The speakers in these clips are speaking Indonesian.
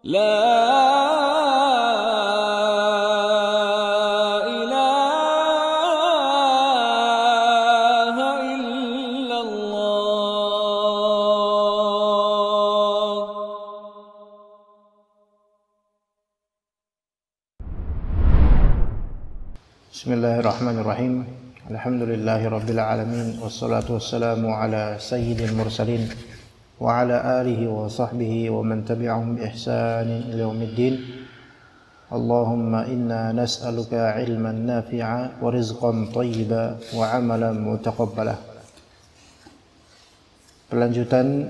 لا إله إلا الله. Bismillahirrahmanirrahim. Alhamdulillahi rabbil alamin, wassalatu wassalamu ala sayyidil mursalin wa ala alihi wa sahbihi wa man tabi'ahum bi ihsanin ila yaumiddin. Allahumma inna nas'aluka ilman nafi'a wa rizqan thayyiba wa amalan mutaqabbala. Pelanjutan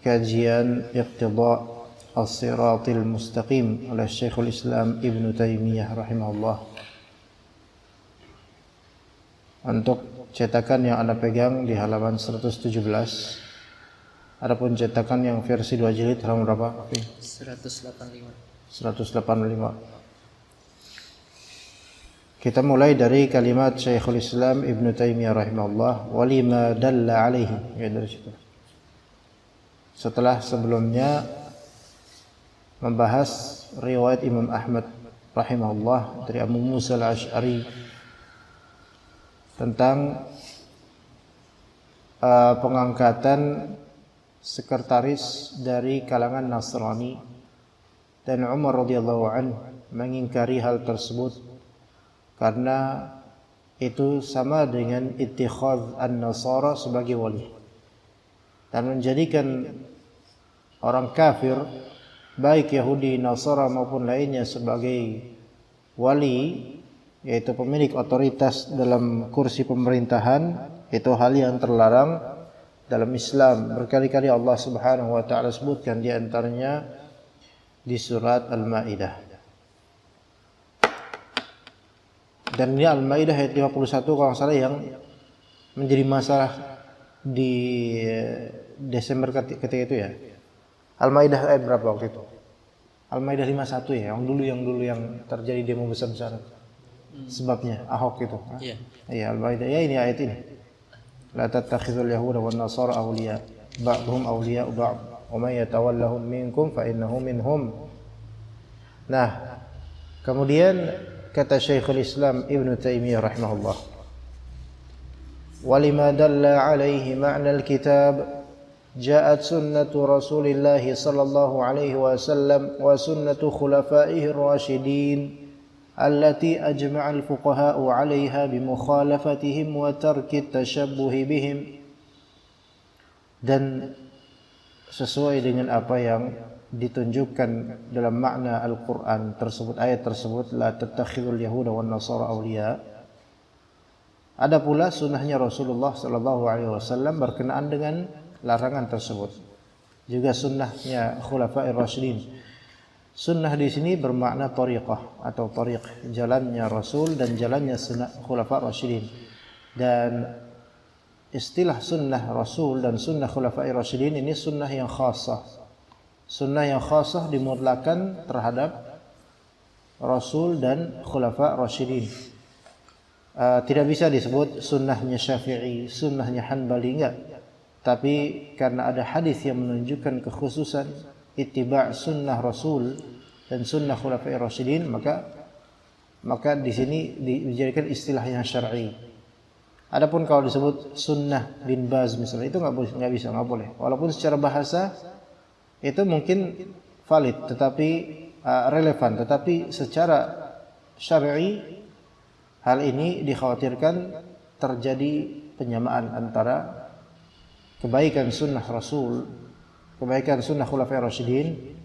kajian Iqtida' as-Siratil Mustaqim oleh Syekhul Islam Ibnu Taimiyah rahimahullah. Untuk cetakan yang Anda pegang di halaman 117. Adapun cetakan yang versi 2 jilid halaman berapa? 185. Kita mulai dari kalimat Syekhul Islam Ibnu Taimiyah rahimahullah, walima dalla alaihi, ya dari situ. Setelah sebelumnya membahas riwayat Imam Ahmad rahimahullah dari Abu Musa al-Asy'ari tentang pengangkatan sekretaris dari kalangan Nasrani, dan Umar radhiyallahu anhu mengingkari hal tersebut karena itu sama dengan ittikhadz an-nasara sebagai wali dan menjadikan orang kafir baik Yahudi, Nasara maupun lainnya sebagai wali, yaitu pemilik otoritas dalam kursi pemerintahan. Itu hal yang terlarang dalam Islam. Berkali-kali Allah Subhanahu wa taala sebutkan, di antaranya di surat Al-Maidah. Dan ini Al-Maidah ayat 51 kalau salah yang menjadi masalah di Desember ketika itu ya. Al-Maidah ayat berapa waktu itu? Al-Maidah 51 ya, yang dulu yang terjadi demo besar-besaran. Sebabnya Ahok itu. Iya, Al-Maidah. Ya, ini ayat ini. La tattakhidhul yahuda wan nasara awliya, ba'dhum awliya'u ba'd, wa may yatawallahum minkum fa innahu minhum. Nah, kemudian kata Syekhul Islam Ibnu Taimiyah rahimahullah, walima dalla alaihi ma'na al-kitab ja'at sunnatu Rasulillah sallallahu alaihi wasallam wa sunnatu khulafaihi ar-rasyidin allati ajma'a al-fuqaha'u 'alayha bi mukhalafatihim wa tarki at-tashabbuh bihim. Dan sesuai dengan apa yang ditunjukkan dalam makna Al-Qur'an tersebut, ayat tersebut, la tattakhidul yahuda wan nasara awliya. Ada pula sunnahnya Rasulullah sallallahu alaihi wasallam berkenaan dengan larangan tersebut. Juga sunnahnya khulafa'ir rasyidin. Sunnah di sini bermakna tariqah atau tariq, jalannya Rasul dan jalannya sunnah khulafa' rasyidin. Dan istilah sunnah Rasul dan sunnah khulafa' rasyidin ini sunnah yang khasah. Sunnah yang khasah dimutlakan terhadap Rasul dan khulafa' rasyidin. Tidak bisa disebut sunnahnya Syafi'i, sunnahnya Hanbali, enggak. Tapi karena ada hadis yang menunjukkan kekhususan ittiba' sunnah Rasul dan sunnah khulafa'i rasyidin, maka di sini dijadikan istilah yang syar'i. Adapun kalau disebut sunnah bin Baz misalnya, itu nggak boleh. Walaupun secara bahasa itu mungkin valid, tetapi relevan, tetapi secara syar'i hal ini dikhawatirkan terjadi penyamaan antara kebaikan sunnah Rasul, kebaikan sunnah khulafa'i rasyidin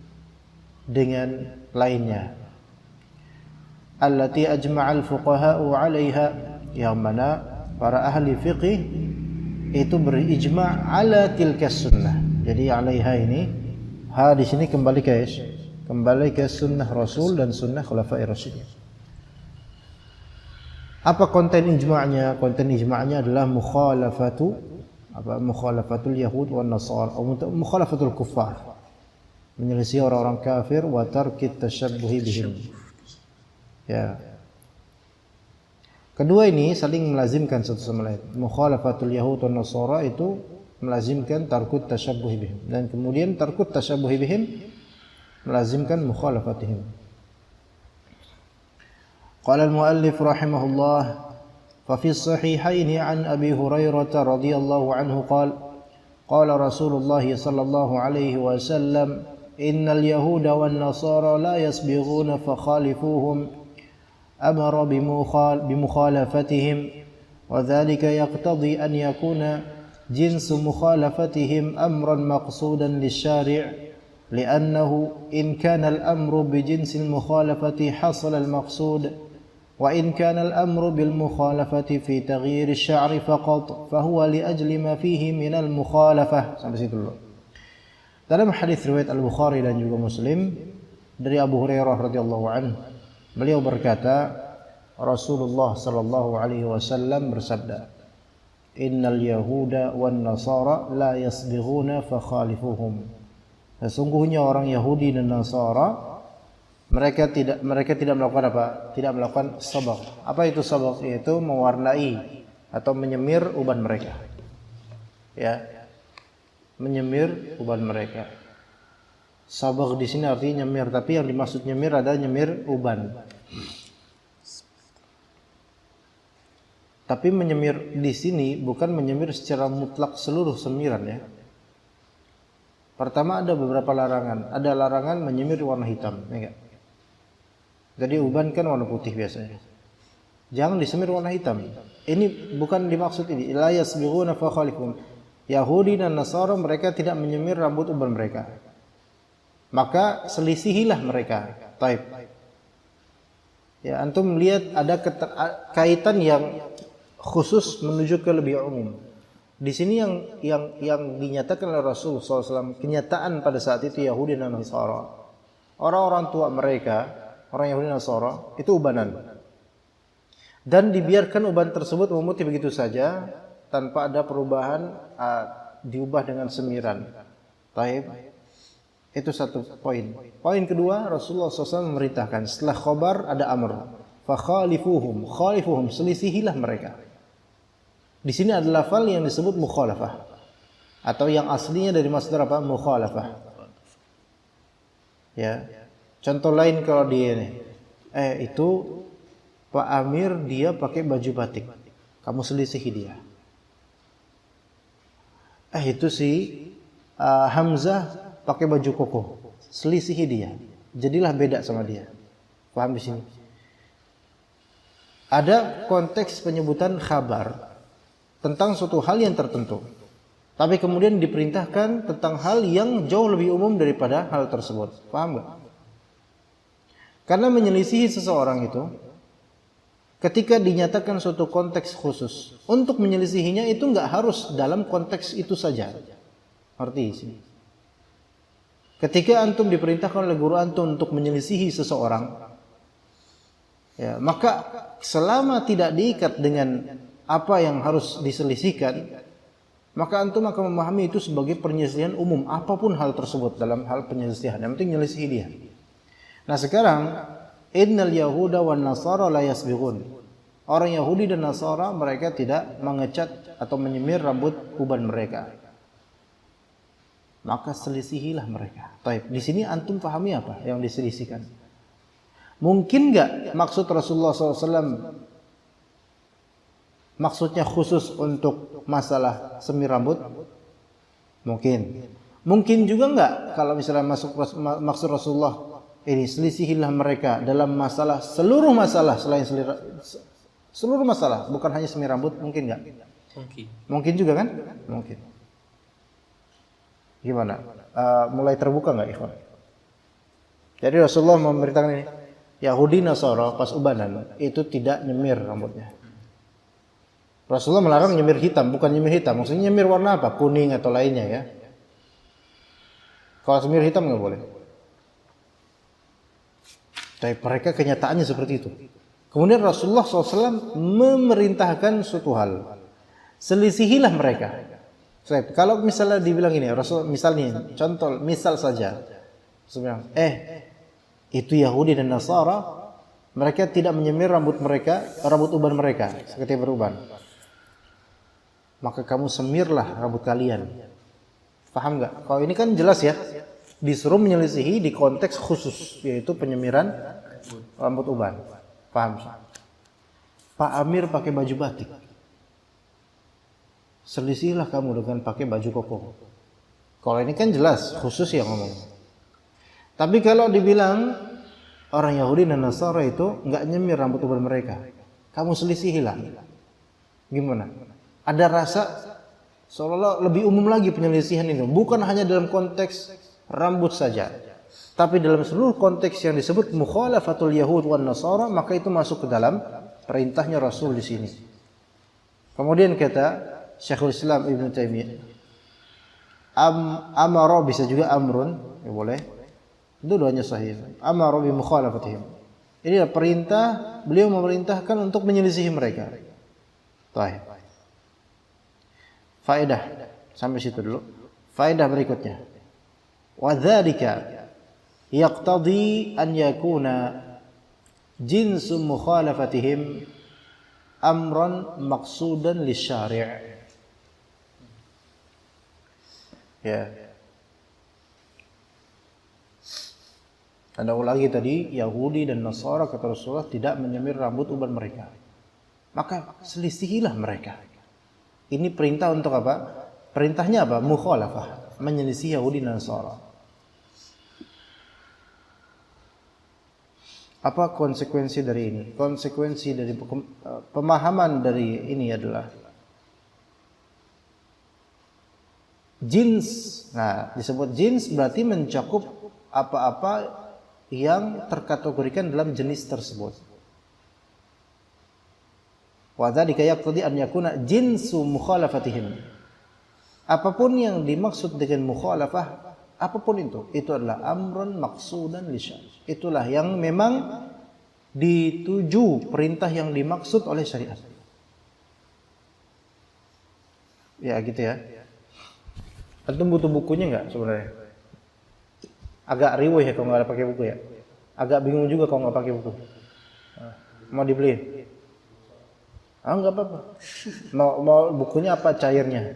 dengan lainnya. Allati ajma'al fuqaha'u 'alaiha, yang mana para ahli fiqih itu berijma' ala tilka sunnah. Jadi 'alaiha ini, ha di sini kembali ke sunnah Rasul dan sunnah khulafa'i rasyidin. Apa konten ijma'nya? Konten ijma'nya adalah mukhalafatul yahud wan nasara, atau mukhalafatul kuffar, menyelisih orang-orang kafir, wa tarkit tashabbuhi bihim. Ya. Kedua ini saling melazimkan satu sama lain. Mukhalafatul yahud wan nasara itu melazimkan tarkut tashabbuhi bihim, dan kemudian tarkut tashabbuhi bihim melazimkan mukhalafatihim. Qala al-muallif rahimahullah, fa fi as-sahihain an Abi Hurairah radhiyallahu anhu qala Rasulullah sallallahu alaihi wasallam, innal yahuda wan nasara la yasbighuna fa khalifuhum amara bimukhalafatihim wa dhalika yaqtadi an yakuna jinsu mukhalafatihim amran maqsudan lisyari' li'annahu in kana al-amru bijinsil mukhalafati hasala al-maqsud wa in kana al-amru bil mukhalafati fi taghyir asy-sya'ri faqat fa huwa li ajli ma fihi min al-mukhalafah. Sampai situ dulu. Dalam hadis riwayat Al-Bukhari dan juga Muslim dari Abu Hurairah radhiyallahu anhu, beliau berkata, Rasulullah sallallahu alaihi wasallam bersabda, innal yahuda wan nasara la yasbighuna fa khalifuhum. Sesungguhnya orang Yahudi dan Nasara mereka tidak melakukan apa? Tidak melakukan sabagh. Apa itu sabagh? Yaitu mewarnai atau menyemir uban mereka. Ya. Menyemir uban mereka. Sabagh di sini artinya nyemir, tapi yang dimaksud nyemir adalah nyemir uban. Tapi menyemir di sini bukan menyemir secara mutlak seluruh semiran ya. Pertama ada beberapa larangan. Ada larangan menyemir warna hitam, ya enggak? Jadi uban kan warna putih biasanya. Jangan disemir warna hitam. Ini bukan dimaksud ini. La yasbighuna fa khalifum. Yahudi dan Nasara mereka tidak menyemir rambut uban mereka. Maka selisihilah mereka. Taib. Ya, antum lihat ada kaitan yang khusus menuju ke lebih umum. Di sini yang dinyatakan oleh Rasul SAW, kenyataan pada saat itu Yahudi dan Nasara, orang-orang tua mereka, orang Yahudi dan Nasara itu ubanan, dan dibiarkan uban tersebut memutih begitu saja tanpa ada perubahan, diubah dengan semiran. Taib. Itu satu poin. Poin kedua, Rasulullah SAW memerintahkan setelah khabar ada amr, fa khalifuhum, selisihilah mereka. Di sini adalah lafal yang disebut mukhalafah, atau yang aslinya dari masdar apa? Mukhalafah. Ya. Contoh lain kalau dia ini, itu Pak Amir dia pakai baju batik, kamu selisihi dia. Itu si Hamzah pakai baju koko, selisihi dia. Jadilah beda sama dia. Paham di sini? Ada konteks penyebutan khabar tentang suatu hal yang tertentu, tapi kemudian diperintahkan tentang hal yang jauh lebih umum daripada hal tersebut. Paham gak? Karena menyelisihi seseorang itu, ketika dinyatakan suatu konteks khusus, untuk menyelisihinya itu gak harus dalam konteks itu saja. Arti sini, ketika antum diperintahkan oleh guru antum untuk menyelisihi seseorang, ya, maka selama tidak diikat dengan apa yang harus diselisihkan, maka antum akan memahami itu sebagai penyelisihan umum, apapun hal tersebut dalam hal penyelisihan. Yang penting menyelisihi dia. Nah sekarang, innal yahuda wan nasara la yasbighun. Orang Yahudi dan Nasara mereka tidak mengecat atau menyemir rambut uban mereka. Maka selisihilah mereka. Taib. Di sini antum pahami apa yang diselisihkan? Mungkin enggak maksud Rasulullah SAW maksudnya khusus untuk masalah semir rambut? Mungkin. Mungkin juga enggak kalau misalnya maksud Rasulullah ini selisihilah mereka dalam masalah seluruh masalah selain seluruh masalah, bukan hanya semir rambut, mungkin enggak? Mungkin. Mungkin juga kan? Mungkin. Gimana? Mulai terbuka enggak ikhwan? Jadi Rasulullah memberitakan ini, Yahudi Nasara pas ubanan itu tidak nyemir rambutnya. Rasulullah melarang nyemir hitam, bukan nyemir hitam. Maksudnya nyemir warna apa? Kuning atau lainnya ya. Kalau semir hitam nggak boleh. Tapi mereka kenyataannya seperti itu. Kemudian Rasulullah SAW memerintahkan suatu hal. Selisihilah mereka. Kalau misalnya dibilang ini, Rasul misalnya, misal saja. Itu Yahudi dan Nasara, mereka tidak menyemir rambut uban mereka ketika beruban. Maka kamu semirlah rambut kalian. Paham nggak? Kalau ini kan jelas ya. disuruh menyelisihi di konteks khusus, yaitu penyemiran rambut uban. Paham? Pak Amir pakai baju batik, selisihilah kamu dengan pakai baju koko. Kalau ini kan jelas khusus yang ngomong. Tapi kalau dibilang orang Yahudi dan Nasara itu nggak nyemir rambut uban mereka, kamu selisihilah. Gimana? Ada rasa seolah-olah lebih umum lagi penyelisihan itu, bukan hanya dalam konteks rambut saja, tapi dalam seluruh konteks yang disebut mukhalafatul Yahud wan Nasara, maka itu masuk ke dalam perintahnya Rasul di sini. Kemudian kata Syekhul Islam Ibnu Taimiyah, amara bisa juga amrun, ya boleh. Dua-duanya sahih. Amara bi mukhalafatihim. Ini adalah perintah, beliau memerintahkan untuk menyelisihi mereka. Baik. Faedah sampai situ dulu. Faedah berikutnya. Wa dzalika yaqtadi an yakuna jinsu mukhalafatihim amran maqsudan lisyari'. Ya. Anda ulangi tadi, Yahudi dan Nasara kata Rasulullah tidak menyemir rambut uban mereka. Maka selisihilah mereka. Ini perintah untuk apa? Perintahnya apa? Mukhalafah, menyelisih Yahudi dan Nasara. Apa konsekuensi dari ini? Konsekuensi dari pemahaman dari ini adalah jins. Nah, disebut jins berarti mencakup apa-apa yang terkategorikan dalam jenis tersebut. Wa dzalika yaqtadi an yakuna jinsu mukhalafatihim. Apapun yang dimaksud dengan mukhalafah, apapun itu adalah amrun maqsudan lisyan. Itulah yang memang dituju, perintah yang dimaksud oleh syariat. Ya gitu ya. Antum butuh bukunya enggak sebenarnya? Agak riweh ya kalau nggak ada pakai buku ya. Agak bingung juga kalau nggak pakai buku. Mau dibeliin? Nggak apa-apa. Mau bukunya apa cairnya?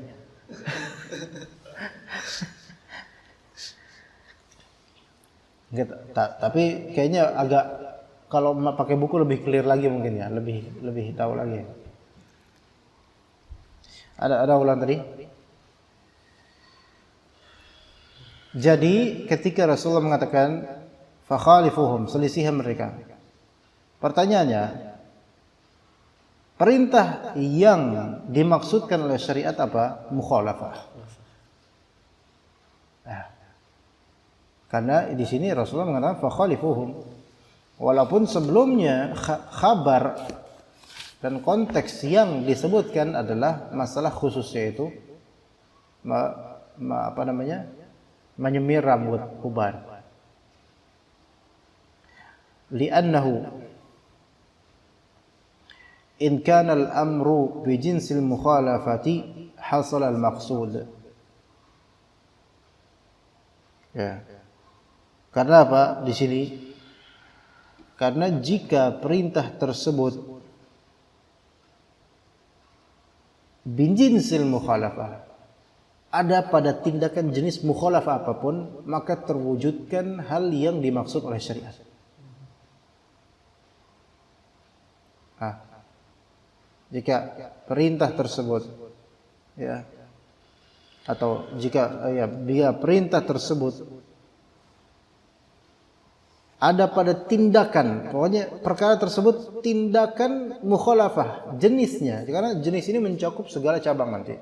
Tapi kayaknya agak kalau pakai buku lebih clear lagi mungkin ya, lebih tahu lagi. Ada ulang tadi? Jadi ketika Rasulullah mengatakan fakhalifuhum, selisihi mereka. Pertanyaannya, perintah yang dimaksudkan oleh syariat apa? Mukhalafah. Nah, karena di sini Rasulullah mengatakan fakhalifuhum. Walaupun sebelumnya khabar dan konteks yang disebutkan adalah masalah khusus, yaitu menyemir rambut uban. Li'annahu in kana al-amru bi jinsil mukhalafati hasala al-maqsud. Ya. Karena apa di sini? Karena jika perintah tersebut bin jinsil mukhalafah, ada pada tindakan jenis mukhalafah apapun, maka terwujudkan hal yang dimaksud oleh syariat. Jika perintah tersebut ya, atau jika perintah tersebut ada pada tindakan, pokoknya perkara tersebut tindakan mukhalafah jenisnya, karena jenis ini mencakup segala cabang nanti.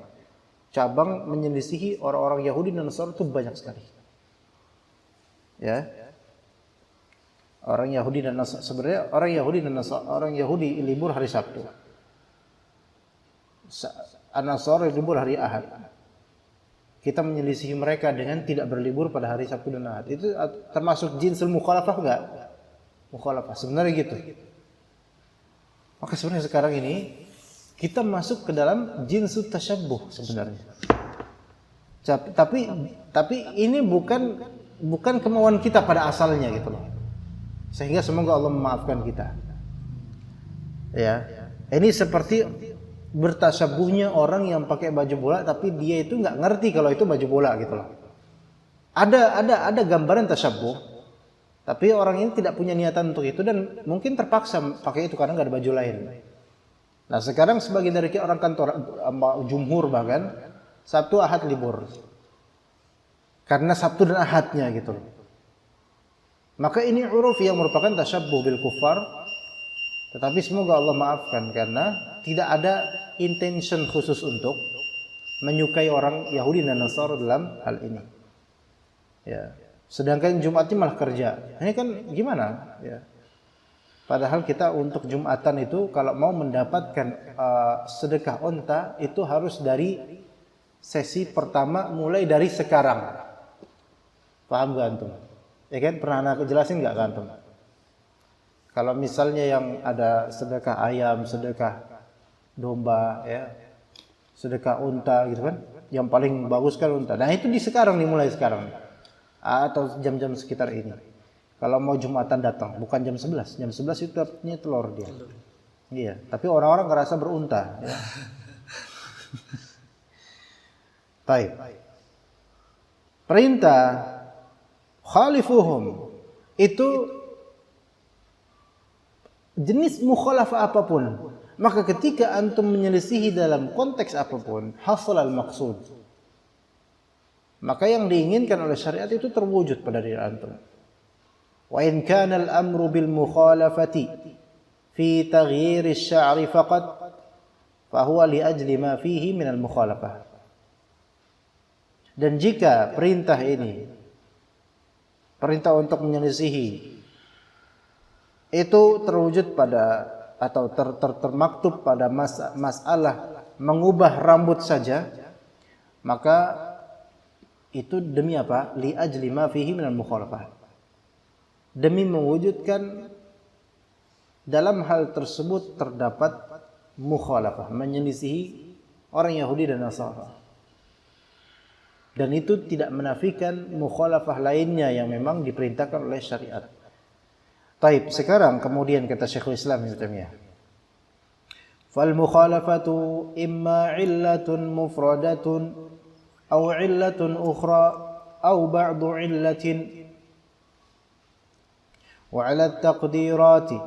Cabang menyelisihi orang-orang Yahudi dan Nasrani itu banyak sekali. Ya. Orang Yahudi dan Nasrani, sebenarnya orang Yahudi dan Nasrani, orang Yahudi libur hari Sabtu. An-Nasrani libur hari Ahad. Kita menyelisihi mereka dengan tidak berlibur pada hari Sabtu dan Ahad. Itu termasuk jinsul mukhalafah enggak? Mukhalafah. Sebenarnya gitu. Maka sebenarnya sekarang ini kita masuk ke dalam jinsu tasyabbuh sebenarnya. Tapi ini bukan kemauan kita pada asalnya gitu loh. Sehingga semoga Allah memaafkan kita. Ya. Ini seperti bertasyabuhnya orang yang pakai baju bola tapi dia itu enggak ngerti kalau itu baju bola gitu loh. Ada gambaran tasyabbuh, tapi orang ini tidak punya niatan untuk itu dan mungkin terpaksa pakai itu karena nggak ada baju lain. Nah sekarang sebagian dari orang kantor, jumhur bahkan Sabtu Ahad libur karena Sabtu dan Ahadnya gitu. Maka ini uruf yang merupakan tasyabbuh bil kuffar. Tetapi semoga Allah maafkan karena tidak ada intention khusus untuk menyukai orang Yahudi dan Nasara dalam hal ini. Ya. Sedangkan Jumatnya malah kerja. Ini kan gimana? Ya. Padahal kita untuk Jumatan itu kalau mau mendapatkan sedekah onta itu harus dari sesi pertama mulai dari sekarang. Paham gak antum? Ya kan pernah aku jelasin gak antum? Kalau misalnya yang ada sedekah ayam, sedekah domba, ya, sedekah unta gitu kan, yang paling bagus kan unta. Nah itu di sekarang nih, mulai sekarang atau jam-jam sekitar ini. Kalau mau Jumatan datang, bukan jam 11. Jam 11 itu artinya telur dia. Iya, tapi orang-orang ngerasa berunta. Ya. Baik. Perintah khalifuhum itu jenis mukhalafah apapun, maka ketika antum menyelisihi dalam konteks apapun, hasal al-maqsud, maka yang diinginkan oleh syariat itu terwujud pada diri antum. Wa in kana al-amru bil mukhalafati fi taghyir asy-sya'ri faqat fa huwa li ajli ma fihi min al-mukhalafah. Dan jika perintah ini, perintah untuk menyelisihi, itu terwujud pada atau termaktub pada masalah mengubah rambut saja, maka itu demi apa? Li ajli ma fihi minal mukhalafah. Demi mewujudkan dalam hal tersebut terdapat mukhalafah, menyelisihi orang Yahudi dan Nasara. Dan itu tidak menafikan mukhalafah lainnya yang memang diperintahkan oleh syariat. Taib, sekarang kemudian kata Syekhul Islam Ibnu Taimiyah, fal mukhalafatu imma illatun mufradatun aw illatun ukhra aw ba'du illatin wa 'ala at-taqdirati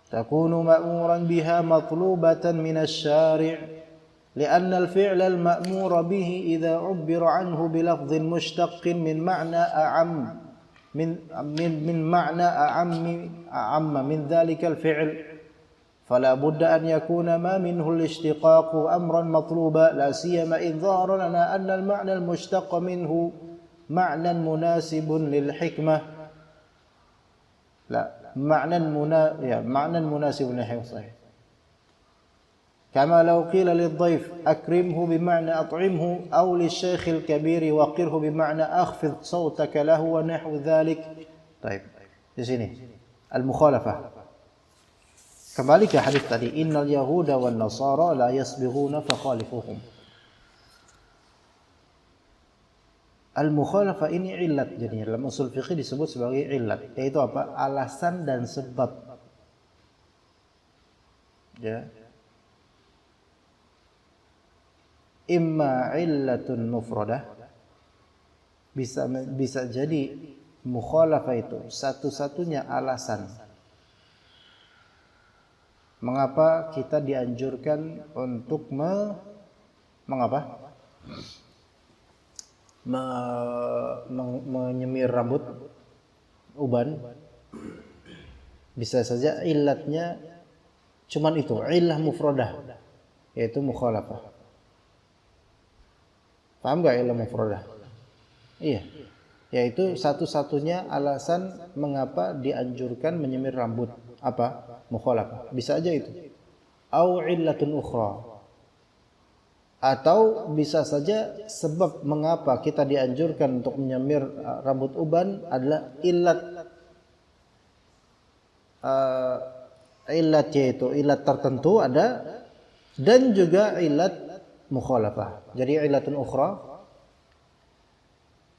takunu ma'muran biha matlubatan min asy-syari' لأن الفعل المأمور به إذا عبر عنه بلفظ مشتق من معنى أعم من معنى أعم من ذلك الفعل فلا بد أن يكون ما منه الاشتقاق أمرا مطلوبا لا سيما إن ظهر لنا أن المعنى المشتق منه معنى مناسب للحكمة معنى مناسب للحكمة صحيح كما لو قيل للضيف أكرمه بمعنى أطعمه أو للشيخ الكبير وقره بمعنى أخفض صوتك له ونحو ذلك. طيب di sini al-mukhalafah. Kembali ke hadis tadi, innal yahuda wan nasara la yasbighuna fakhalifuhum. Al-mukhalafah ini illat, jadi dalam usul fiqih disebut sebagai illat, yaitu apa? Alasan dan sebab. Ya. Imma illatun mufradah, bisa jadi mukhalafah itu satu-satunya alasan mengapa kita dianjurkan untuk menyemir rambut uban. Bisa saja illatnya cuman itu, illah mufradah, yaitu mukhalafah. Paham gak ilmu mufradah? Iya. Yaitu satu-satunya alasan mengapa dianjurkan menyemir rambut. Apa? Mukhalafah. Bisa aja itu. Au illatun ukhra. Atau bisa saja sebab mengapa kita dianjurkan untuk menyemir rambut uban adalah illat yaitu illat tertentu ada, dan juga illat mukhalafah. Jadi illatun ukhra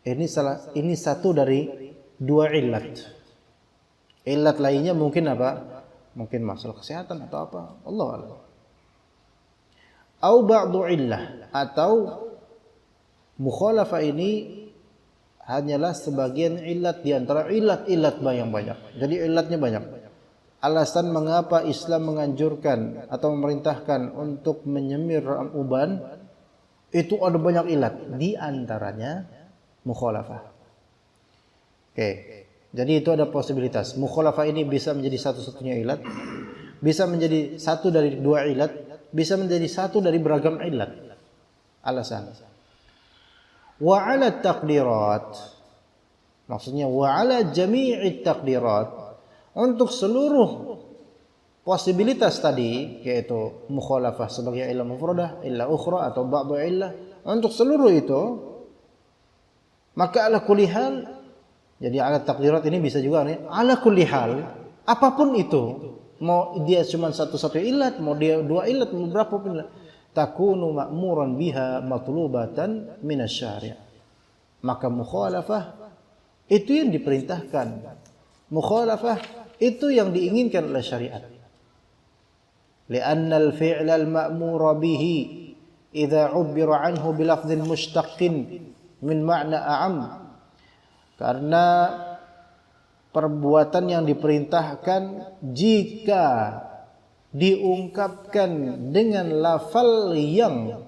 ini satu dari dua illat. Illat lainnya mungkin apa? Mungkin masalah kesehatan atau apa? Allah a'lam. Au ba'du illah, atau mukhalafah ini hanyalah sebagian ilat di antara ilat-ilat yang banyak. Jadi ilatnya banyak. Alasan mengapa Islam menganjurkan atau memerintahkan untuk menyemir uban itu ada banyak ilat. Di antaranya mukhalafah. Oke. Jadi itu ada posibilitas. Mukhalafah ini bisa menjadi satu-satunya ilat, bisa menjadi satu dari dua ilat, bisa menjadi satu dari beragam ilat. Alasan. Wa 'ala taqdirat. Maksudnya wa 'ala jami'i taqdirat. Untuk seluruh posibilitas tadi, yaitu mukhalafah sebagai illah mufradah, illah ukhra atau ba'du illah, untuk seluruh itu maka ala kulli hal, jadi ala taqdirat ini bisa juga nih, ala kulli hal, apapun itu, mau dia cuma satu-satu ilat, mau dia dua ilat, mau berapa pun ilat, takunu ma'muran biha matlubatan minasyari'. Maka mukhalafah itu yang diperintahkan. Mukhalafah itu yang diinginkan oleh syariat. Li'anna al-fi'la al-ma'mura bihi idza 'ubbira 'anhu bi lafdhin mushtaqqin min ma'na a'am. Karena perbuatan yang diperintahkan jika diungkapkan dengan lafal yang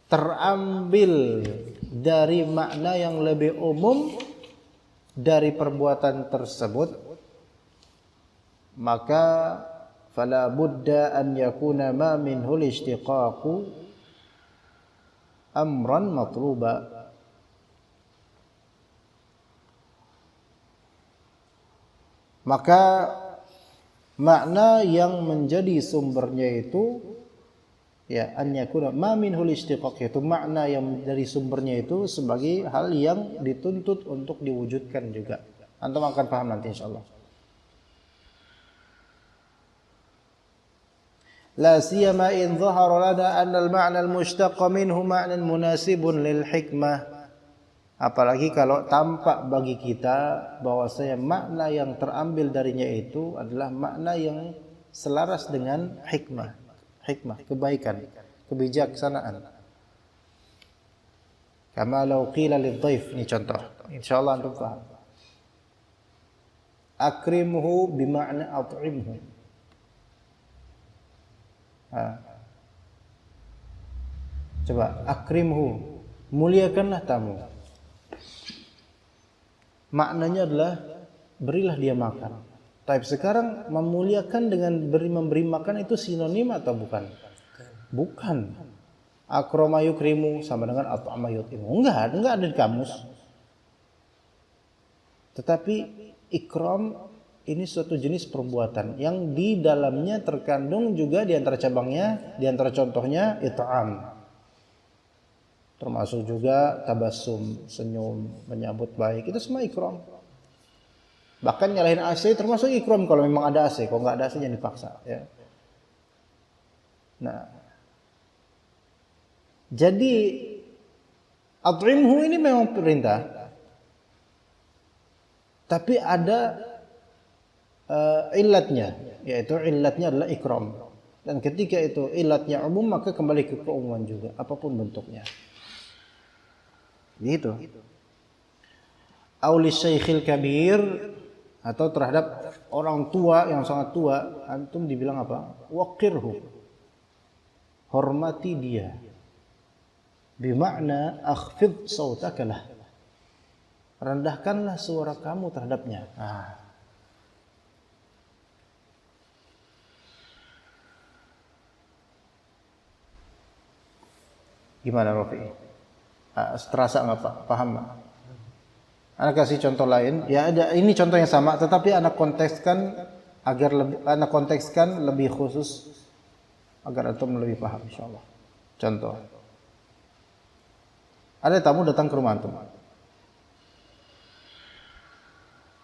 terambil dari makna yang lebih umum dari perbuatan tersebut, maka fala budda an yakuna ma minhu al-ishtiqaqu amran matluba. Maka makna yang menjadi sumbernya itu ya an yakuna ma minhu al-ishtiqaq, itu makna yang dari sumbernya itu sebagai hal yang dituntut untuk diwujudkan juga. Antum akan paham nanti insyaallah. La siyama in dhahara lana anna al-ma'na al-mushtaq minhu ma'nan munasibun lil hikmah. Apalagi kalau tampak bagi kita bahwasanya makna yang terambil darinya itu adalah makna yang selaras dengan hikmah, kebaikan, kebijaksanaan. Kama law qila lidhaif, ini contoh. Insyaallah antum paham. Akrimhu bima'na at'imhu. Coba akrimhu, muliakanlah tamu. Maknanya adalah berilah dia makan. Tapi sekarang memuliakan dengan memberi makan itu sinonim atau bukan? Bukan. Akrama yukrimu sama dengan at'ama yut'imu. Enggak ada di kamus. Tetapi ikram ini suatu jenis perbuatan yang di dalamnya terkandung juga di antara cabangnya, di antara contohnya it'am. Termasuk juga tabassum, senyum, menyambut baik, itu semua ikram. Bahkan nyalahin AC termasuk ikram kalau memang ada AC, kalau nggak ada AC jangan dipaksa. Ya. Nah, jadi at'imhu ini memang perintah, tapi ada illatnya, yaitu illatnya adalah ikram. Dan ketika itu illatnya umum, maka kembali ke keumuman juga, apapun bentuknya. Gitu. Aulis syekhil kabir, atau terhadap orang tua yang sangat tua, antum dibilang apa? Waqirhu, hormati dia. Bimakna akhfid sautaka lah, rendahkanlah suara kamu terhadapnya. Gimana Rafi? Terasa nggak Pak? Paham nggak? Anak kasih contoh lain. Ya ada, ini contoh yang sama, tetapi anak kontekskan lebih khusus agar antum lebih paham insyaallah. Contoh. Ada tamu datang ke rumah antum.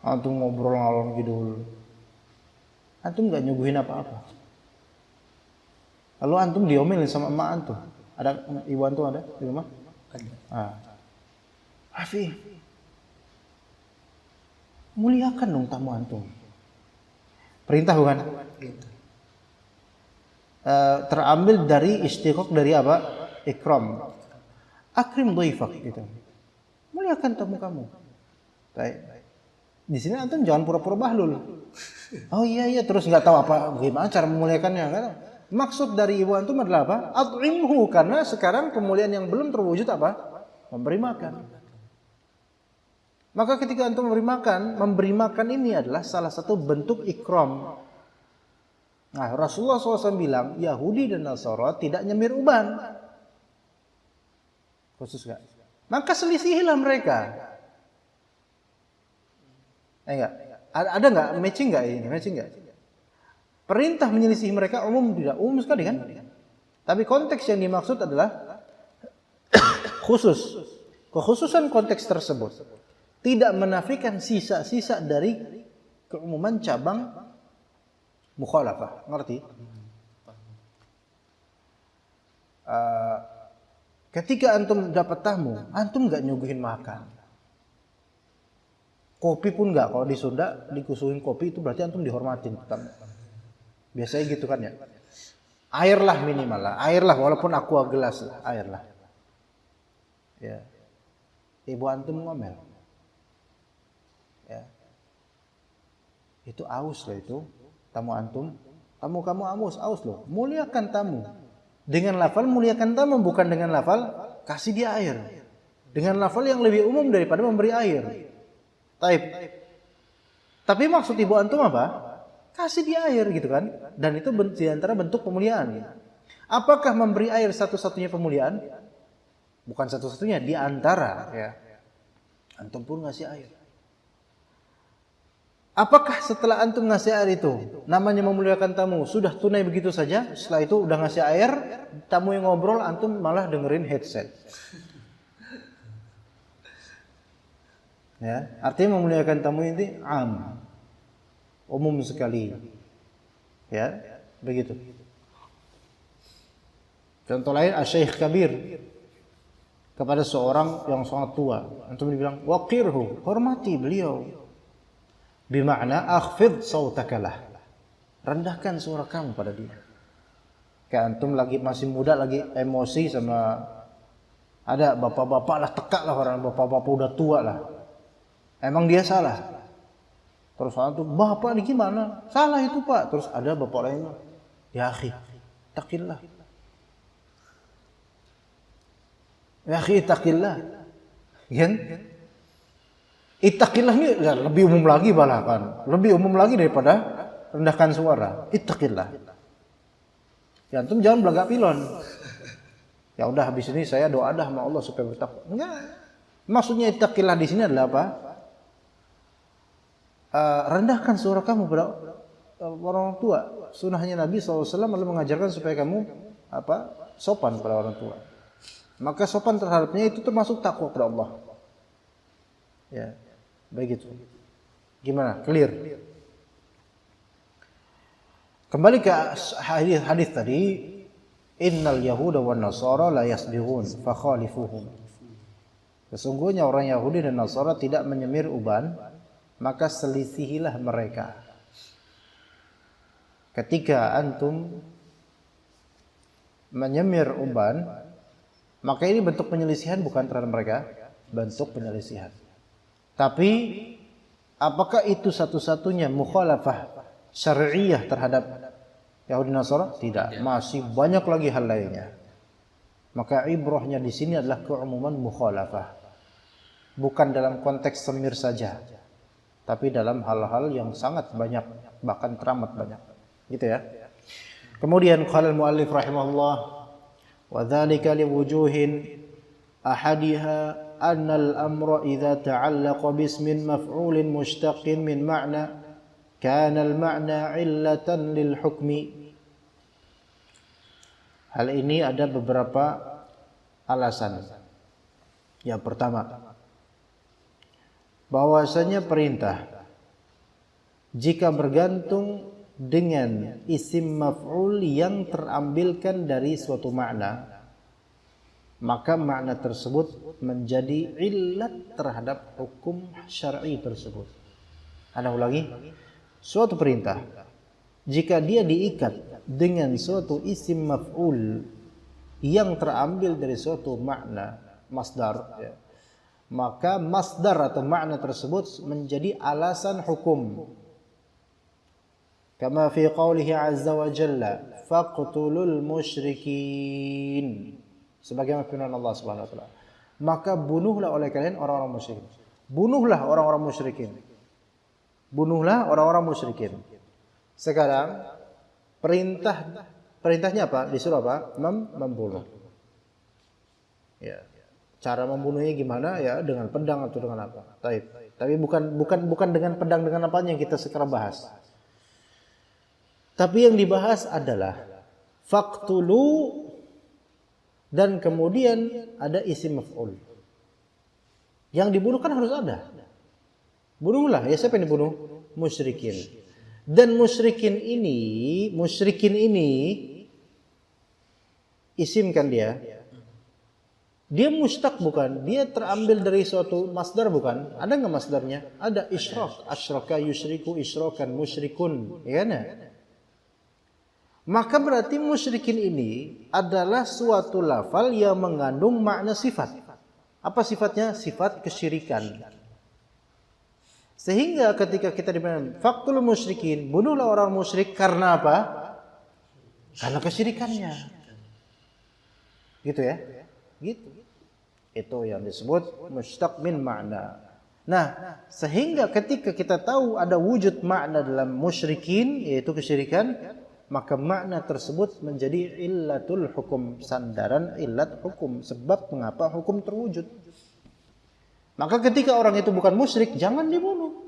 Antum ngobrol ngalor ngidul. Antum nggak nyuguhin apa-apa. Lalu antum diomelin sama emak antum. Ada ibu antum ada di rumah? Afi, muliakan dong tamu antum. Perintah bukan? Terambil dari istiqaq dari apa? Ikram. Akrim dhaifak gitu. Muliakan tamu kamu. Baik. Di sini antum jangan pura-pura bahlul. Oh iya terus nggak tahu apa gimana cara memuliakannya kan? Maksud dari ibu antum adalah apa? At'imhu, karena sekarang pemuliaan yang belum terwujud apa? Memberi makan. Maka ketika antum memberi makan ini adalah salah satu bentuk ikram. Nah, Rasulullah SAW bilang Yahudi dan Nasara tidak nyemir uban. Khusus gak? Maka selisihilah mereka. Enggak? Ada nggak matching nggak ini? Matching nggak? Perintah menyelisihi mereka umum tidak? Umum sekali kan? Tapi konteks yang dimaksud adalah khusus. Kekhususan konteks tersebut tidak menafikan sisa-sisa dari keumuman cabang mukhalafah. Ngerti? Ketika antum dapat tamu, antum nggak nyuguhin makan. Kopi pun nggak. Kalau di Sunda dikusuhin kopi itu berarti antum dihormatin tamu. Biasanya gitu kan ya. Air lah minimal lah. Air lah walaupun aqua gelas lah. Air lah. Ya. Ibu antum ngomel. Ya. Itu aus loh itu. Tamu antum. Tamu kamu aus loh. Muliakan tamu. Dengan lafal muliakan tamu, bukan dengan lafal kasih dia air. Dengan lafal yang lebih umum daripada memberi air. Taib. Tapi maksud ibu antum apa? Kasih dia air gitu kan. Dan itu di antara bentuk pemuliaan. Apakah memberi air satu-satunya pemuliaan? Bukan satu-satunya, di antara ya. Antum pun ngasih air. Apakah setelah antum ngasih air itu namanya memuliakan tamu sudah tunai begitu saja? Setelah itu udah ngasih air, tamu yang ngobrol, antum malah dengerin headset. Ya, artinya memuliakan tamu ini umum sekali. Ya, begitu. Contoh lain, Asy-Syaikh Kabir kepada seorang yang sangat tua, antum dibilang waqirhu, hormati beliau. Bima'na akhfid sautakalah. Rendahkan suara kamu pada dia. Kayak antum lagi masih muda, lagi emosi sama ada bapak-bapak lah, tekak lah orang bapak-bapak udah tua lah. Emang dia salah. Terus antum, bapak ini gimana? Salah itu pak. Terus ada bapak lain, ya akhi, taqillah. Ya akhi, taqillah. Kan? Ittaqillah ini ya, lebih umum lagi bahkan. Lebih umum lagi daripada rendahkan suara. Ittaqillah. Ya antum jangan belagak pilon. Ya udah habis ini saya doa dah sama Allah supaya bertakwa. Enggak. Maksudnya ittaqillah di sini adalah apa? Rendahkan suara kamu pada orang tua. Sunnahnya Nabi SAW adalah mengajarkan supaya kamu sopan pada orang tua. Maka sopan terhadapnya itu termasuk takwa kepada Allah. Ya, begitu. Gimana? Clear? Kembali ke hadis tadi, innal yahuda wan nasara la yasbighun fakhalifuhum. Sesungguhnya orang Yahudi dan Nasara tidak menyemir uban, maka selisihilah mereka. Ketika antum menyemir uban, maka ini bentuk penyelisihan bukan terhadap mereka, bentuk penyelisihan. Tapi apakah itu satu-satunya mukhalafah syar'iyah terhadap Yahudi Nasara? Tidak, masih banyak lagi hal lainnya. Maka ibrahnya di sini adalah keumuman mukhalafah. Bukan dalam konteks semir saja, tapi dalam hal-hal yang sangat banyak, bahkan teramat banyak. Gitu ya. Kemudian qala al-muallif rahimahullah wa dzalika liwujuhin ahadiha أن الأمر إذا تعلق باسم مفعول مشتق من معنى كان المعنى علة للحكم. Hal ini ada beberapa alasan. Yang pertama, bahwasanya perintah jika bergantung dengan isim maf'ul yang terambilkan dari suatu makna, maka makna tersebut menjadi illat terhadap hukum syar'i tersebut. Ana ulangi, suatu perintah jika dia diikat dengan suatu isim maf'ul yang terambil dari suatu makna masdar ya, maka masdar atau makna tersebut menjadi alasan hukum. Kama fi qawlihi azza wa jalla, faqtulul musyrikin. Sebagaimana firman Allah Subhanahu wa taala, maka bunuhlah oleh kalian orang-orang musyrikin. Bunuhlah orang-orang musyrikin. Bunuhlah orang-orang musyrikin. Sekarang perintahnya apa? Disuruh apa? Membunuh. Ya. Cara membunuhnya gimana? Ya dengan pedang atau dengan apa? Tapi bukan dengan pedang, dengan apa yang kita sekarang bahas. Tapi yang dibahas adalah faqtulu dan kemudian ada isim maf'ul. Yang dibunuh kan harus ada. Bunuhlah, ya siapa yang dibunuh? Musyrikin. Dan musyrikin ini isim kan dia? Dia mustaq bukan? Dia terambil dari suatu masdar bukan? Ada nggak masdarnya? Ada, isyrak, asyraka yusyriku isyrakan musyrikun, ya kan? Maka berarti musyrikin ini adalah suatu lafal yang mengandung makna sifat. Apa sifatnya? Sifat kesyirikan. Sehingga ketika kita dibilang faqtul musyrikin, bunuhlah orang musyrik karena apa? Karena kesyirikannya. Gitu ya? Gitu. Itu yang disebut mushtaq min makna. Nah, sehingga ketika kita tahu ada wujud makna dalam musyrikin, yaitu kesyirikan, maka makna tersebut menjadi illatul hukum, sandaran illat hukum, sebab mengapa hukum terwujud. Maka ketika orang itu bukan musyrik, jangan dibunuh.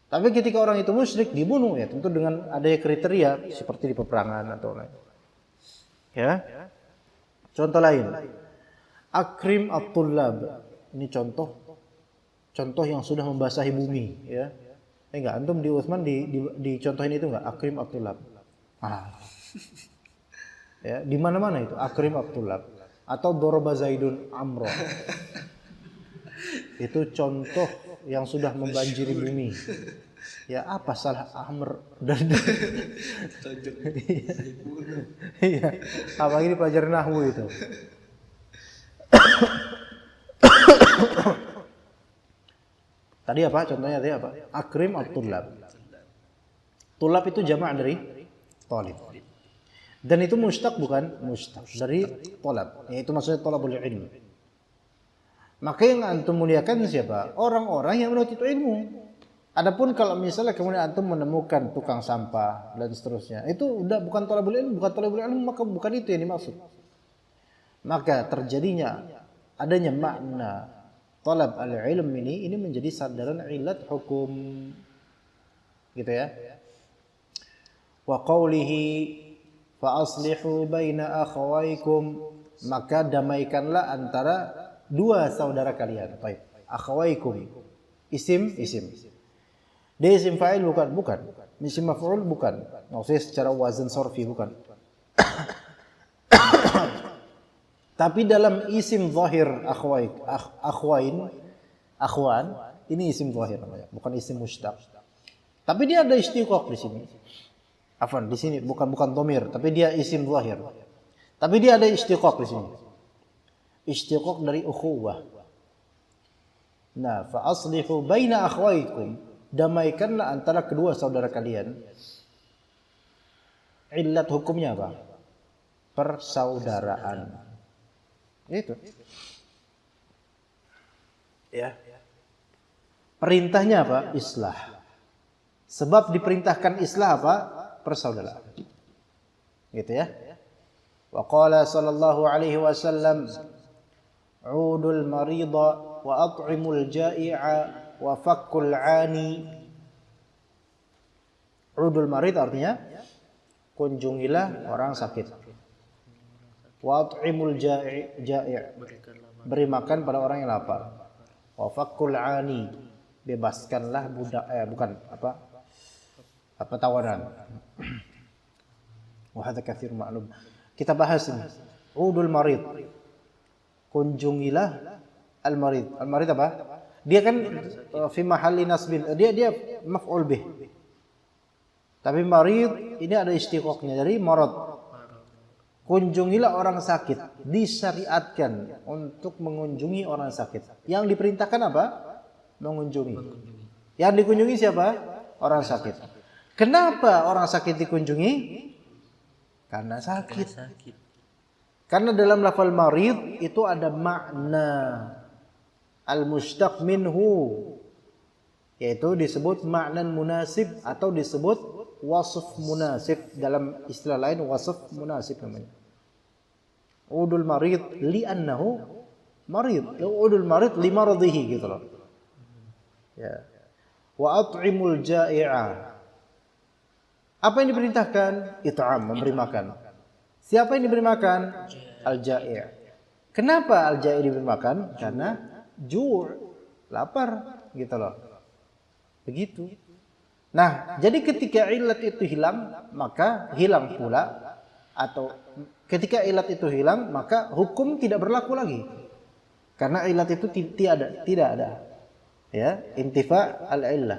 Tapi ketika orang itu musyrik, dibunuh, ya tentu dengan adanya kriteria seperti di peperangan atau lain. Ya. Contoh lain, akrim at-tullab. Ini contoh yang sudah membasahi bumi, ya. Enggak, antum di Utsman dicontohin itu enggak? Akrim at-tullab. Ya, di mana-mana itu akrim at-tullab atau daraba Zaidun Amro. Itu contoh yang sudah membanjiri bumi. Ya, apa salah Amr dan iya. Apalagi di pelajaran nahwu itu. Tadi apa? Contohnya tadi apa? Akrim at-tullab. Tulab itu jamak dari talib. Dan itu mushtaq bukan? Mushtaq dari talab. Yaitu maksudnya talabul ilm. Maka yang antum muliakan siapa? Orang-orang yang menuntut ilmu. Adapun kalau misalnya kemudian antum menemukan tukang sampah dan seterusnya, itu udah bukan talabul ilm, maka bukan itu yang dimaksud. Maka terjadinya adanya makna talab al-ilm ini menjadi sandaran illat hukum. Gitu ya. Wa qawlihi fa aslihu baina akhawaykum, maka damaikanlah antara dua saudara kalian. Baik, akhawaykum. Isim. Dia isim fa'il bukan. Isim maf'ul bukan. Maksudnya secara wazan sorfi bukan. Tapi dalam isim zahir akhwan, ini isim zahir namanya, bukan isim mushtaq. Tapi dia ada istiqaq di sini. Afwan, di sini bukan dhamir, tapi dia isim zahir. Tapi dia ada istiqaq di sini. Istiqaq dari ukhuwah. Nah, fa aslihu baina akhwaykum, damaikanlah antara kedua saudara kalian. Illat hukumnya apa? Persaudaraan. Itu. Ya. Perintahnya apa? Islah. Sebab diperintahkan islah apa? Persaudaraan. Gitu ya. Wa qala sallallahu alaihi wasallam, "Udul marida wa at'imul ja'i'a wa fakkul 'ani." Udul marid artinya kunjungilah orang sakit. Wa at'imul ja'i', beri makan pada orang yang lapar. Wa fakkul 'ani, bebaskanlah budak tawanan. Wa hadza katsir ma'lum. Kita bahas ini. Udul marid. Kunjungilah al-marid. Al-marid apa? Dia kan fi mahalli nasbin. Dia maf'ul bih. Tapi marid ini ada istiqaqnya dari marad. kunjungilah orang sakit, disyariatkan untuk mengunjungi orang sakit. Yang diperintahkan apa? Mengunjungi. Yang dikunjungi siapa? Orang sakit. Kenapa orang sakit dikunjungi? Karena sakit. Karena dalam lafal marid itu ada makna al-mushtaq minhu, yaitu disebut maknan munasib atau disebut wasf munasib. Dalam istilah lain wasf munasib namanya. Udul marid li'annahu marid. Udul marid li maradhihi gitu loh. Ya. Wa at'imul ja'i'a. Apa yang diperintahkan? It'am, memberi makan. Siapa yang diberi makan? Al-ja'i'. Kenapa al-ja'i' diberi makan? Karena ju', lapar gitu loh. Begitu. Nah, jadi ketika ilat itu hilang, maka hilang pula, atau ketika ilat itu hilang, maka hukum tidak berlaku lagi. Karena ilat itu tidak ada. Ya, intifa al-illah.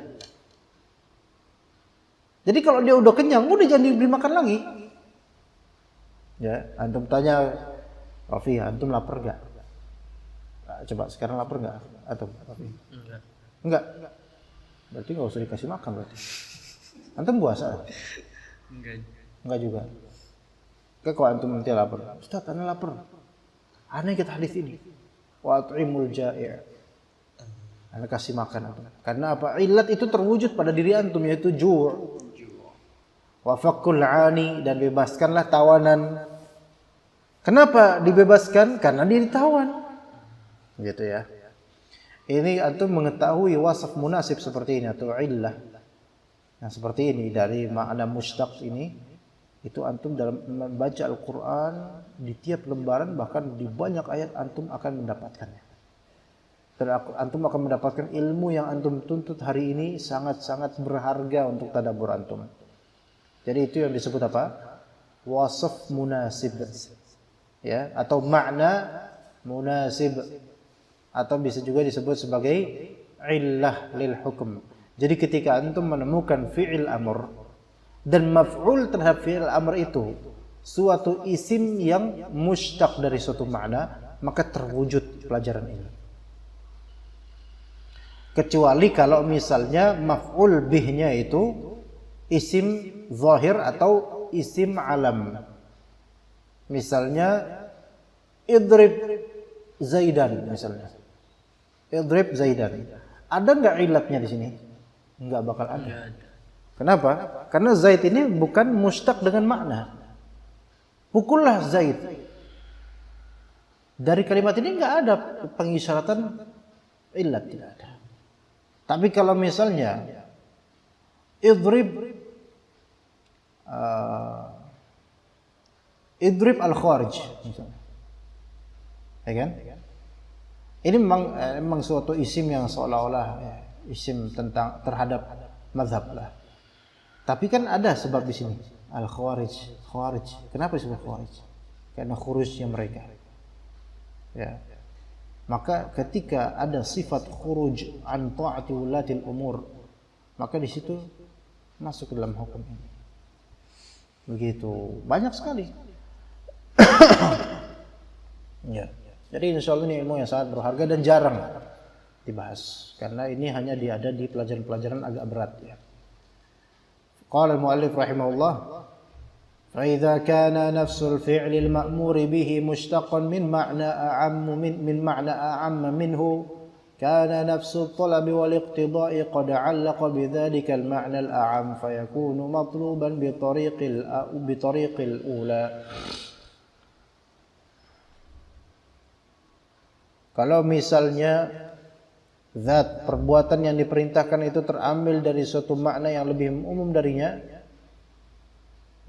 Jadi kalau dia udah kenyang, udah jangan diberi makan lagi. Ya, antum tanya, Rafi, antum lapar enggak? Coba sekarang lapar enggak? Antum, Rafi? Enggak. Berarti enggak usah dikasih makan berarti. Antum puasa? Enggak juga. Kalau antum nanti lapar, Ustaz, ana lapar. Ana ikut hadis ini. Wa at'imul ja'i'. Ana kasih makan antum. Karena apa? Ilat itu terwujud pada diri antum, yaitu ju'. Wa faqul 'ani, dan bebaskanlah tawanan. Kenapa dibebaskan? Karena dia ditawan. Gitu ya. Ini antum mengetahui wasaf munasib seperti ini atau illah. Nah, seperti ini dari makna mushtaq ini, itu antum dalam membaca Al-Qur'an di tiap lembaran, bahkan di banyak ayat antum akan mendapatkannya. Dan antum akan mendapatkan ilmu yang antum tuntut hari ini sangat-sangat berharga untuk tadabbur antum. Jadi itu yang disebut apa? Wasaf munasib. Ya, atau makna munasib, atau bisa juga disebut sebagai illah lil hukm. Jadi ketika antum menemukan fi'il amr dan maf'ul terhadap fi'il amr itu suatu isim yang mushtaq dari suatu makna, maka terwujud pelajaran ini. Kecuali kalau misalnya maf'ul bihnya itu isim zahir atau isim alam. Misalnya idrib Zaidan misalnya. Idrib Zaidan. Ada enggak ilatnya di sini? Enggak bakal ada. Kenapa? Karena Zaid ini bukan mushtaq dengan makna. Pukullah Zaid. Dari kalimat ini enggak ada pengisyaratan ilat, tidak ada. Tapi kalau misalnya idrib al-kharij misalnya. Ya kan? Ini memang suatu isim yang seolah-olah isim tentang terhadap mazhab lah. Tapi kan ada sebab di sini. Al-khawarij, khawarij. Kenapa disebut khawarij? Karena khurujnya mereka. Ya. Maka ketika ada sifat khuruj an ta'ati ulatil umur, maka di situ masuk ke dalam hukum ini. Begitu banyak sekali. Ya. Jadi insyaallah ini ilmu yang sangat berharga dan jarang dibahas karena ini hanya ada di pelajaran-pelajaran agak berat ya. Qala al-muallif rahimahullah, fa idza kana nafsul fi'li al-ma'mur bihi mushtaqan min ma'na a'am min ma'na a'am minhu kana nafsu at-talab wal iqtida'i qad 'allaqa bidzalika al-ma'na al-a'am fa yakunu matluban bi tariqil ula. Kalau misalnya zat perbuatan yang diperintahkan itu terambil dari suatu makna yang lebih umum darinya,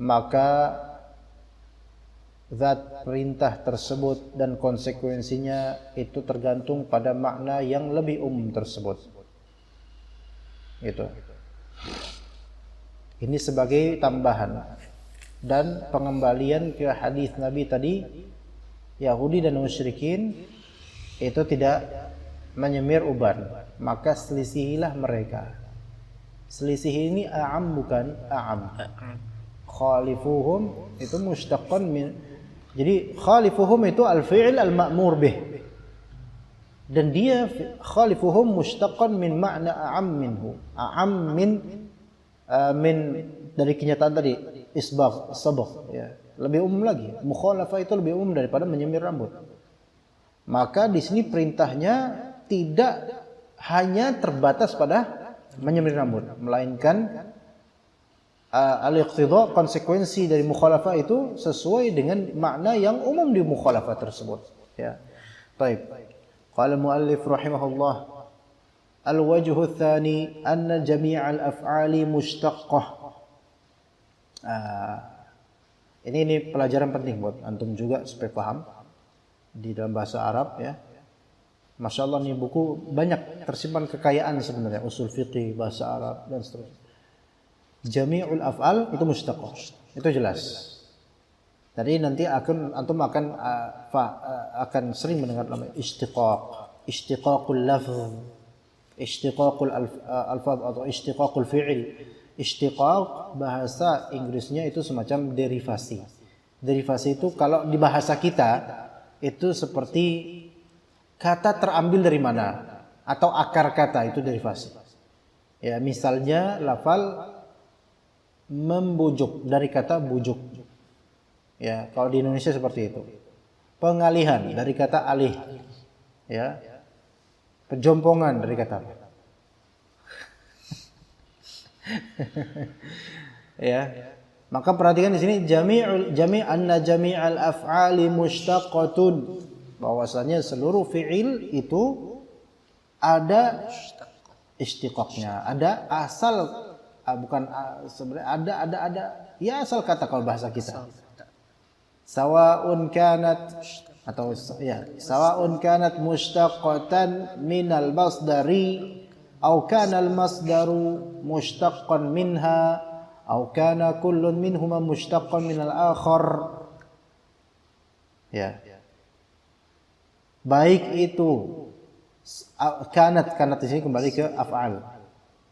maka zat perintah tersebut dan konsekuensinya itu tergantung pada makna yang lebih umum tersebut. Gitu. Ini sebagai tambahan dan pengembalian ke hadis Nabi tadi, Yahudi dan musyrikin itu tidak menyemir uban, maka selisihilah mereka. Selisih ini a'am bukan a'am. Khalifuhum itu mushtaqan Jadi khalifuhum itu al-fi'il al-ma'mur bih. Dan dia khalifuhum mushtaqqan min ma'na a'am minhu. A'am min dari kenyataan tadi isbagh, sabagh ya. Lebih umum lagi. Mukhalafah itu lebih umum daripada menyemir rambut. Maka di sini perintahnya tidak hanya terbatas pada menyemir rambut, melainkan al-iqtidha, konsekuensi dari mukhalafah itu sesuai dengan makna yang umum di mukhalafah tersebut. Ya. Baik. Qala muallif rahimahullah, al-wajhu tsani anna jami' al-af'ali mushtaqqah. Ini pelajaran penting buat antum juga supaya paham di dalam bahasa Arab ya. Masya Allah, ini buku banyak tersimpan kekayaan sebenarnya, usul fiqih, bahasa Arab dan seterusnya. Jami'ul af'al itu mushtaqqah. Itu jelas. Tadi nanti antum akan sering mendengar namanya istiqaq, istiqaqul lafz, istiqaqul alfaz atau istiqaqul fi'il. Istiqaq bahasa Inggrisnya itu semacam derivasi. Derivasi itu kalau di bahasa kita itu seperti kata terambil dari mana atau akar kata, itu derivasi. Ya, misalnya lafal membujuk dari kata bujuk. Ya, kalau di Indonesia seperti itu. Pengalihan dari kata alih. Ya. Pejompongan dari kata apa? Ya. Maka perhatikan di sini anna jami'al af'ali mushtaqqatun. Bahwasanya seluruh fi'il itu ada istiqaqnya, ada asal sebenarnya ada ya asal kata kalau bahasa kita. Sawa'un kanat atau ya sawa'un kanat mushtaqqatan minal masdari aw kana al masdaru mushtaqqan minha aw kana kullun minhuma mushtaqqan minal akhar. Ya. Baik itu kanat di sini kembali ke af'al.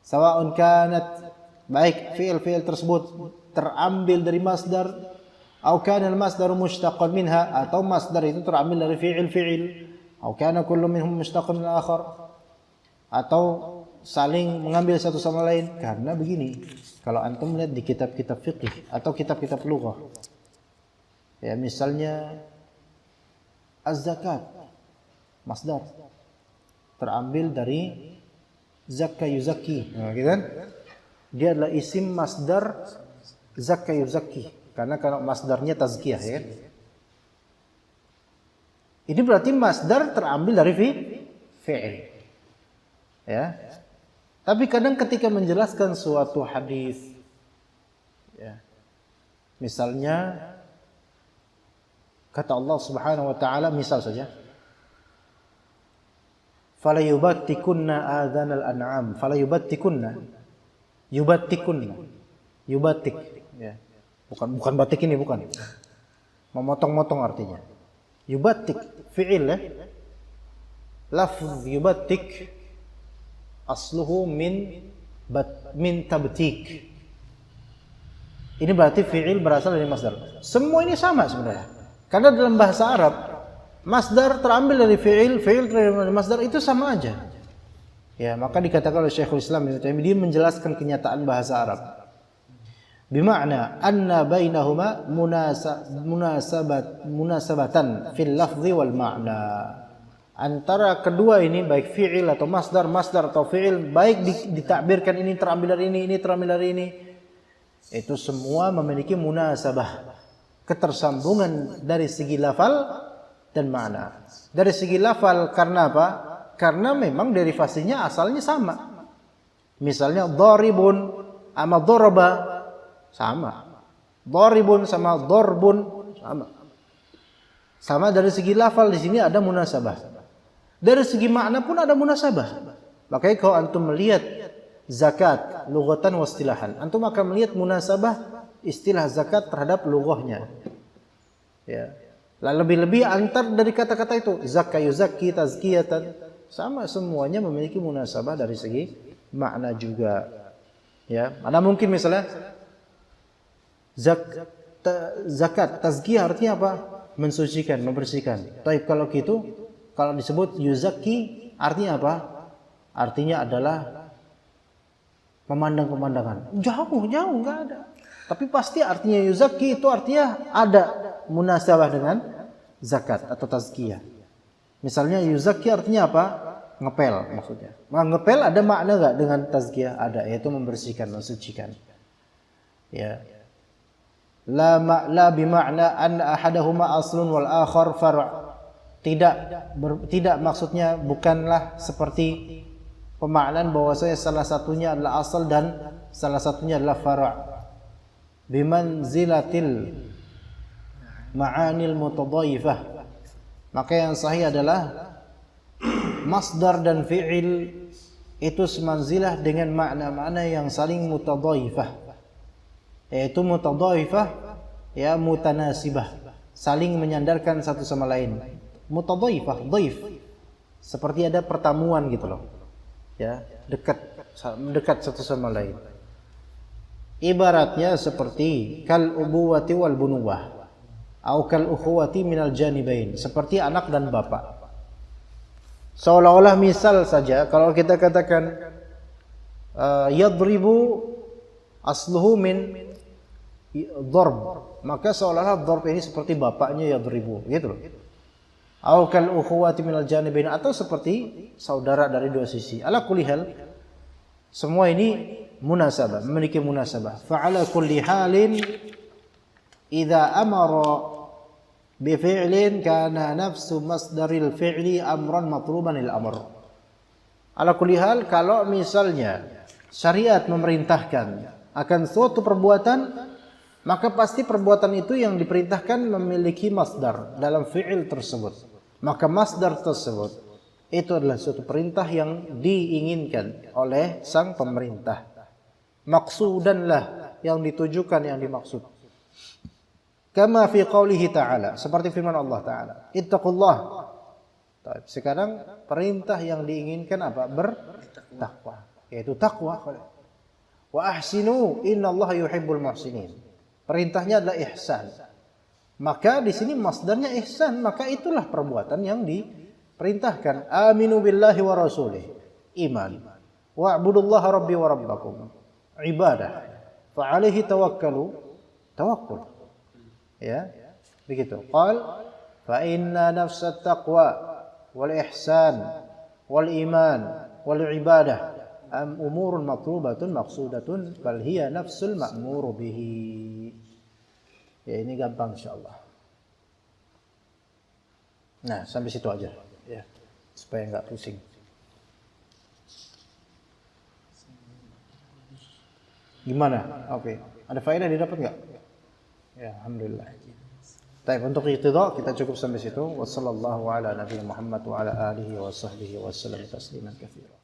Sawa'un kanat, baik fi'il tersebut terambil dari masdar, atau kana al-masdaru mushtaqqan minha, atau masdar itu terambil dari fi'il, atau kana kullu minhum mushtaqqan min al-akhar, atau saling mengambil satu sama lain. Karena begini, kalau antum lihat di kitab-kitab fiqih atau kitab-kitab lughah, ya misalnya az-zakat, masdar terambil dari zakka yuzakki. Nah, gitu kan? Dia adalah isim masdar zakka yuzakki. Karena kalau masdarnya tazkiyah ya kan? Ini berarti masdar terambil dari fi'il. Ya. Tapi kadang ketika menjelaskan suatu hadis ya. Misalnya kata Allah Subhanahu wa taala, misal saja, fala yubattikunna adhanal an'am, fala yubattikunna, yubatik ya. Bukan batik ini, bukan memotong-motong artinya. Yubatik fi'il ya. Lafz yubatik asluhu min tabtik. Ini berarti fi'il berasal dari masdar. Semua ini sama sebenarnya. Karena dalam bahasa Arab masdar terambil dari fi'il terambil dari masdar, itu sama aja. Ya, maka dikatakan oleh Syekhul Islam Ibnu Taimiyah, dia menjelaskan kenyataan bahasa Arab. Bima'na anna bainahuma munasabatan fil lafzi wal ma'na. Antara kedua ini, baik fi'il atau masdar atau fi'il, baik ditakbirkan ini terambil dari ini terambil dari ini, itu semua memiliki munasabah, ketersambungan dari segi lafal dan makna. Dari segi lafal karena apa? Karena memang derivasinya asalnya sama. Misalnya dharibun sama daraba sama. Dharibun sama darbun sama. Sama dari segi lafal, di sini ada munasabah. Dari segi makna pun ada munasabah. Makanya kalau antum melihat zakat lughatan wa istilahan, antum akan melihat munasabah istilah zakat terhadap lughahnya. Ya. Lebih-lebih antar dari kata-kata itu, zakka yuzakki, tazkiyatan, sama, semuanya memiliki munasabah dari segi makna juga. Ya, mana mungkin misalnya zakat tazkiyah artinya apa? mensucikan, membersihkan. Tapi kalau gitu, kalau disebut yuzakki artinya apa? Artinya adalah memandang pemandangan. Jauh enggak ada. Tapi pasti artinya yuzakki itu artinya ada munasabah dengan zakat atau tazkiyah. Misalnya yuzakki artinya apa? Ngepel maksudnya. Ngepel ada makna enggak dengan tazkiyah? Ada, yaitu membersihkan, mensucikan. Ya. La bima'na an ahadahuma aslun wal akhar far'. Tidak maksudnya bukanlah seperti pemaknaan bahwasanya salah satunya adalah asal dan salah satunya adalah far'. Bimanzilatil ma'anil mutadhaifah. Maka yang sahih adalah masdar dan fi'il itu semanzilah dengan makna-makna yang saling mutadhaifah. Yaitu mutadhaifah ya mutanasibah, saling menyandarkan satu sama lain. Mutadhaifah, dhaif. Seperti ada pertemuan gitu loh. Ya, dekat satu sama lain. Ibaratnya seperti kal ubuwati wal bunuwah atau kal ukhuwati minal janibain, seperti anak dan bapak. Seolah-olah misal saja kalau kita katakan yadribu asluhu min dharb, maka seolah-olah dharb ini seperti bapaknya yadribu, gitu loh. Atau kal ukhuwati minal janibain, atau seperti saudara dari dua sisi. Ala kulli hal, semua ini munasabah, memiliki munasabah. Fa'ala kulli halin idza amara bi fi'lin kana nafsu masdaril fi'li amran matluban lil amr. Ala kulli hal, kalau misalnya syariat memerintahkan akan suatu perbuatan, maka pasti perbuatan itu yang diperintahkan memiliki masdar dalam fi'il tersebut. Maka masdar tersebut itu adalah suatu perintah yang diinginkan oleh sang pemerintah. Maksudanlah yang ditujukan, yang dimaksud. Kama fi qaulihi ta'ala, seperti firman Allah Ta'ala, ittaqullah. Sekarang perintah yang diinginkan apa? Bertakwa, yaitu takwa. Wa ahsinu innallaha yuhibbul muhsinin. Perintahnya adalah ihsan. Maka di sini masdarnya ihsan, maka itulah perbuatan yang diperintahkan. Aminu billahi wa rasulih, iman. Wa'budullaha rabbi wa rabbakum, ibadah. Fa alaihi tawakkalu, tawakkul. Ya, begitu. Qal fa inna nafsat taqwa wal ihsan wal iman wal ibadah umurun matlubatun maqsudatun bal hiya nafsul ma'muru bihi. Ya, ini gampang insyaallah. Nah, sampai situ aja ya, supaya enggak pusing. Gimana? Oke. Ada faedah didapat enggak? Ya, alhamdulillah. Baik, untuk iqtida kita cukup sampai situ. Wassallallahu ala nabiyina Muhammad wa ala alihi wa sahbihi wasallam tasliman katsiran.